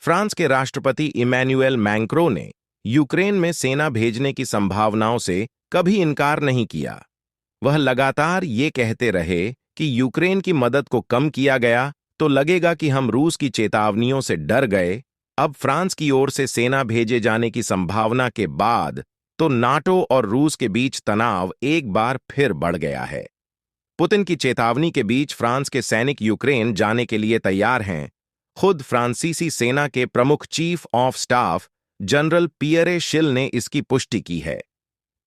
France के राष्ट्रपति Emmanuel Macron ने यूक्रेन में सेना भेजने की संभावनाओं से कभी इनकार नहीं किया। वह लगातार ये कहते रहे कि यूक्रेन की मदद को कम किया गया तो लगेगा कि हम रूस की चेतावनियों से डर गए। अब फ्रांस की ओर से सेना भेजे जाने की संभावना के बाद तो नाटो और रूस के बीच तनाव एक बार फिर बढ़ गया है। पुतिन की चेतावनी के बीच फ्रांस के सैनिक यूक्रेन जाने के लिए तैयार हैं। खुद फ्रांसीसी सेना के प्रमुख chief of staff general Pierre शिल ने इसकी पुष्टि की है।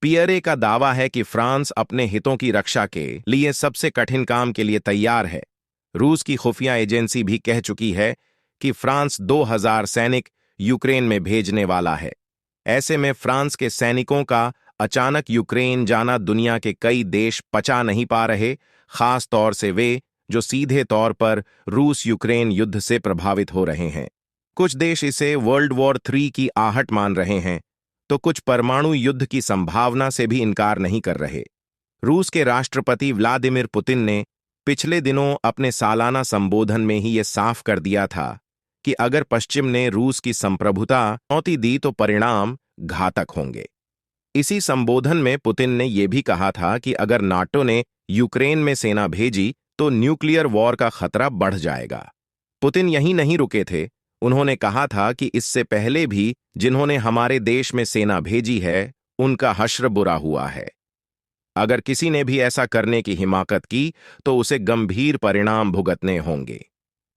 पियरे का दावा है कि फ्रांस अपने हितों की रक्षा के लिए सबसे कठिन काम के लिए तैयार है। रूस की खुफिया एजेंसी भी कह चुकी है कि फ्रांस 2000 सैनिक यूक्रेन में भेजने वाला है। ऐसे में फ्रांस के सैनिकों का अचानक यूक्रेन जाना दुनिया के कई देश पचा नहीं पा रहे, खास तौर से वे जो सीधे तौर पर रूस यूक्रेन युद्ध से प्रभावित हो रहे हैं। कुछ देश इसे वर्ल्ड वॉर 3 की आहट मान रहे हैं, तो कुछ परमाणु युद्ध की संभावना से भी इनकार नहीं कर रहे। रूस के राष्ट्रपति व्लादिमीर पुतिन ने पिछले दिनों अपने सालाना संबोधन में ही यह साफ कर दिया था कि अगर पश्चिम ने रूस की संप्रभुता चुनौती दी तो परिणाम घातक होंगे। इसी संबोधन में पुतिन ने यह भी कहा था कि अगर नाटो ने यूक्रेन में सेना भेजी तो न्यूक्लियर वॉर का खतरा बढ़ जाएगा। पुतिन यहीं नहीं रुके थे, उन्होंने कहा था कि इससे पहले भी जिन्होंने हमारे देश में सेना भेजी है उनका हश्र बुरा हुआ है। अगर किसी ने भी ऐसा करने की हिमाकत की तो उसे गंभीर परिणाम भुगतने होंगे।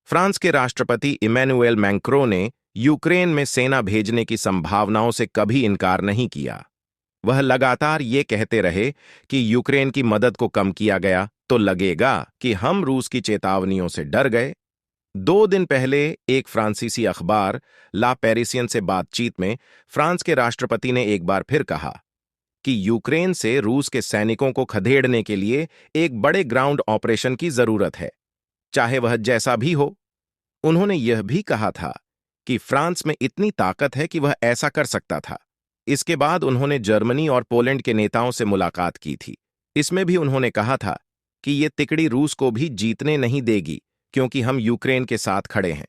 फ्रांस के राष्ट्रपति इमैनुएल मैक्रों ने यूक्रेन में सेना भेजने की संभावनाओं से कभी इनकार नहीं किया। वह लगातार ये कहते रहे कि यूक्रेन की मदद को कम किया गया तो लगेगा कि हम रूस की चेतावनियों से डर गए। 2 दिन पहले एक फ्रांसीसी अखबार ला पेरिसियन से बातचीत में फ्रांस के राष्ट्रपति ने एक बार फिर कहा कि यूक्रेन से रूस के सैनिकों को खदेड़ने के लिए एक बड़े ग्राउंड ऑपरेशन की जरूरत है, चाहे वह जैसा भी हो। उन्होंने यह भी कहा था कि फ्रांस में इतनी ताकत है कि वह ऐसा कर सकता था। इसके बाद उन्होंने जर्मनी और पोलैंड के नेताओं से मुलाकात की थी। इसमें भी उन्होंने कहा था कि ये तिकड़ी रूस को भी जीतने नहीं देगी क्योंकि हम यूक्रेन के साथ खड़े हैं।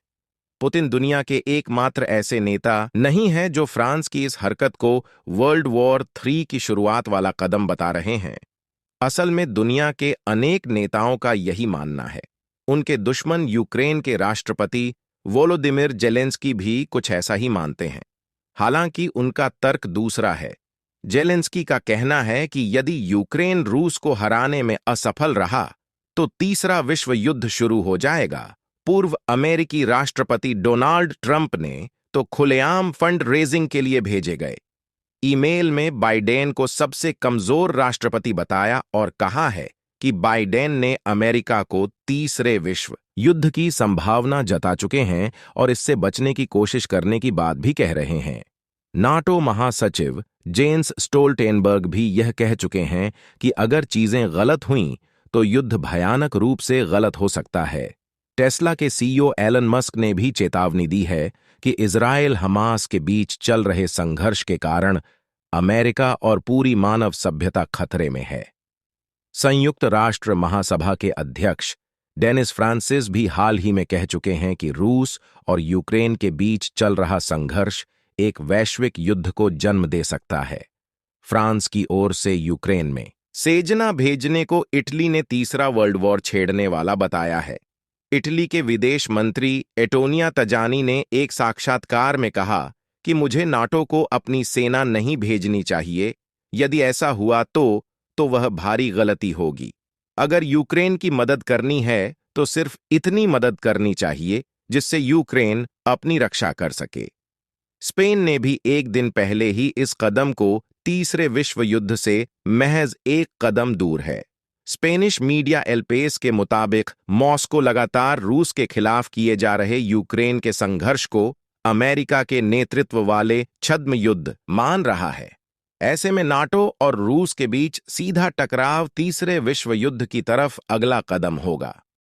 पुतिन दुनिया के एकमात्र ऐसे नेता नहीं हैं जो फ्रांस की इस हरकत को वर्ल्ड वॉर 3 की शुरुआत वाला कदम बता रहे हैं। असल में दुनिया के अनेक नेताओं का यही मानना है। उनके दुश्मन यूक्रेन के राष्ट्रपति वोलोदिमिर जेलेंस्की भी कुछ ऐसा ही मानते हैं। हालांकि उनका तर्क दूसरा है। जेलेंस्की का कहना है कि यदि यूक्रेन रूस को हराने में असफल रहा तो तीसरा विश्व युद्ध शुरू हो जाएगा। पूर्व अमेरिकी राष्ट्रपति डोनाल्ड ट्रंप ने तो खुलेआम फंड रेजिंग के लिए भेजे गए ईमेल में बाइडेन को सबसे कमजोर राष्ट्रपति बताया और कहा है कि बाइडेन ने अमेरिका को तीसरे विश्व युद्ध की संभावना जता चुके हैं और इससे बचने की कोशिश करने की बात भी कह रहे हैं। नाटो महासचिव जेन्स स्टोल्टेनबर्ग भी यह कह चुके हैं कि अगर चीजें गलत हुईं तो युद्ध भयानक रूप से गलत हो सकता है। टेस्ला के सीईओ एलन मस्क ने भी चेतावनी दी है कि इजरायल हमास के बीच चल रहे संघर्ष के कारण अमेरिका और पूरी मानव सभ्यता खतरे में है। संयुक्त राष्ट्र महासभा के अध्यक्ष डेनिस फ्रांसिस भी हाल ही में कह चुके हैं कि रूस और यूक्रेन के बीच चल रहा संघर्ष एक वैश्विक युद्ध को जन्म दे सकता है। फ्रांस की ओर से यूक्रेन में सेना भेजने को इटली ने तीसरा वर्ल्ड वॉर छेड़ने वाला बताया है। इटली के विदेश मंत्री एटोनिया तजानी ने एक साक्षात्कार में कहा कि मुझे नाटो को अपनी सेना नहीं भेजनी चाहिए। यदि ऐसा हुआ तो वह भारी गलती होगी। अगर यूक्रेन की मदद करनी है तो सिर्फ इतनी मदद करनी चाहिए जिससे यूक्रेन अपनी रक्षा कर सके। स्पेन ने भी एक दिन पहले ही इस कदम को तीसरे विश्व युद्ध से महज एक कदम दूर है। स्पेनिश मीडिया एल पेस के मुताबिक मॉस्को लगातार रूस के खिलाफ किए जा रहे यूक्रेन के संघर्ष को अमेरिका के नेतृत्व वाले छद्म युद्ध मान रहा है। ऐसे में नाटो और रूस के बीच सीधा टकराव तीसरे विश्व युद्ध की तरफ अगला कदम होगा।